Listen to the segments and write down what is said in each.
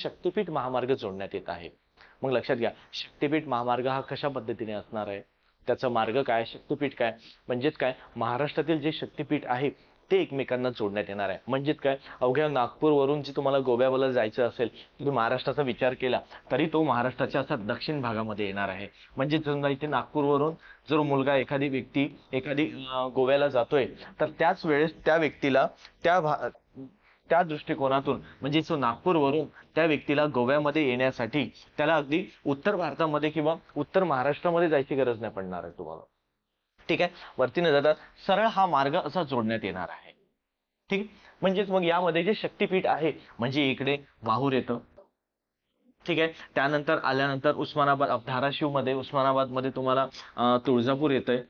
शक्तिपीठ महामार्ग जोडण्यात येत आहे। मग लक्षात घ्या, शक्तिपीठ महामार्ग हा कशा पद्धतीने असणार आहे, त्याचा मार्ग काय, शक्तिपीठ काय, म्हणजेच काय, महाराष्ट्रातील जे शक्तिपीठ आहे ते एकमेकांना जोडण्यात येणार आहे। म्हणजेच काय, अवघ्या नागपूरवरून जे तुम्हाला गोव्याला जायचं असेल, तुम्ही महाराष्ट्राचा विचार केला तरी तो महाराष्ट्राच्या असा दक्षिण भागामध्ये येणार आहे। म्हणजे समजा इथे नागपूरवरून जर मुलगा एखादी व्यक्ती गोव्याला जातोय, तर त्याच वेळेस त्या व्यक्तीला त्या दृष्टिकोनातून म्हणजे जो नागपूरवरून त्या व्यक्तीला गोव्यामध्ये येण्यासाठी त्याला अगदी उत्तर भारतामध्ये किंवा उत्तर महाराष्ट्रामध्ये जायची गरज नाही पडणार आहे तुम्हाला। ठीक आहे, वरती न जाता सरळ हा मार्ग असा जोडण्यात येणार आहे। ठीक, म्हणजेच मग यामध्ये जे शक्तिपीठ आहे म्हणजे इकडे माहूर येतं, ठीक आहे, त्यानंतर आल्यानंतर उस्मानाबाद धाराशिव मध्ये उस्मानाबाद मध्ये तुम्हाला तुळजापूर येतंय,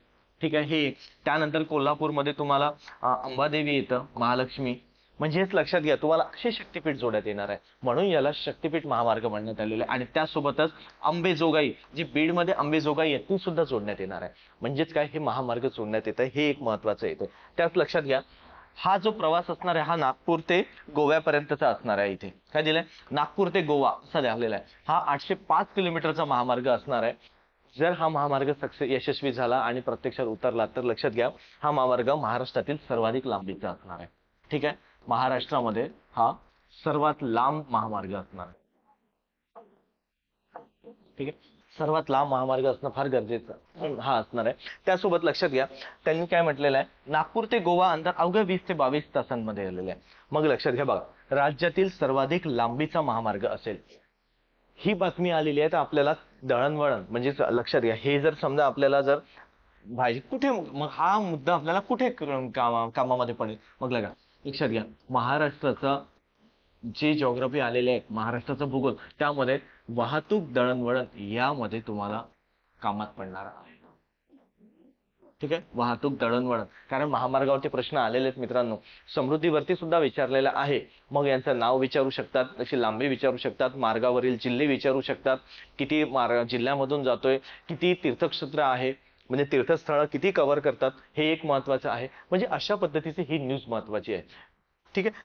ठीक आहे, हे त्यानंतर कोल्हापूरमध्ये तुम्हाला अंबादेवी येतं, महालक्ष्मी। म्हणजे हेच लक्षात घ्या, तुम्हाला असे शक्तिपीठ जोडण्यात येणार आहे, म्हणून याला शक्तिपीठ महामार्ग म्हणण्यात आलेलं आहे। आणि त्यासोबतच अंबेजोगाई, जी बीडमध्ये अंबेजोगाई आहे ती सुद्धा जोडण्यात येणार आहे। म्हणजेच काय, हे महामार्ग जोडण्यात येत आहे, हे एक महत्वाचं येतं। त्यात लक्षात घ्या, हा जो प्रवास असणार आहे हा नागपूर ते गोव्यापर्यंतचा असणार आहे। इथे काय दिलंय, नागपूर ते गोवा असं लिहिलेलं आहे। हा 805 किलोमीटरचा महामार्ग असणार आहे। जर हा महामार्ग यशस्वी झाला आणि प्रत्यक्षात उतरला तर लक्षात घ्या, हा महामार्ग महाराष्ट्रातील सर्वाधिक लांबीचा असणार आहे। ठीक आहे, महाराष्ट्रामध्ये हा सर्वात लांब महामार्ग असणार आहे। ठीक आहे, सर्वात लांब महामार्ग असणं फार गरजेचं हा असणार आहे। त्यासोबत लक्षात घ्या, त्यांनी काय म्हटलेलं आहे, नागपूर ते गोवा अंतर अवघ्या 20 ते 22 तासांमध्ये आलेलं आहे। मग लक्षात घ्या बघा, राज्यातील सर्वाधिक लांबीचा महामार्ग असेल, ही बातमी आलेली आहे। तर आपल्याला दळणवळण म्हणजे लक्षात घ्या, हे जर समजा आपल्याला जर पाहिजे कुठे, मग हा मुद्दा आपल्याला कुठे कामामध्ये पडेल, मग लक्षात घ्या, महाराष्ट्राचा जे जॉग्राफी आलेले आहे, महाराष्ट्राचा भूगोल, त्यामध्ये वाहतूक दळणवळण यामध्ये तुम्हाला कामात पडणार आहे। ठीक आहे, वाहतूक दळणवळण, कारण महामार्गावरती प्रश्न आलेले आहेत मित्रांनो, समृद्धीवरती सुद्धा विचारलेला आहे। मग यांचं नाव विचारू शकतात, तशी लांबी विचारू शकतात, मार्गावरील जिल्हे विचारू शकतात, किती जिल्ह्यामधून जातोय, किती तीर्थक्षेत्र आहे, म्हणजे तीर्थस्थळ किती कव्हर करतात, हे एक महत्वाचं आहे। म्हणजे अशा पद्धतीची ही न्यूज महत्वाची आहे। ठीक आहे।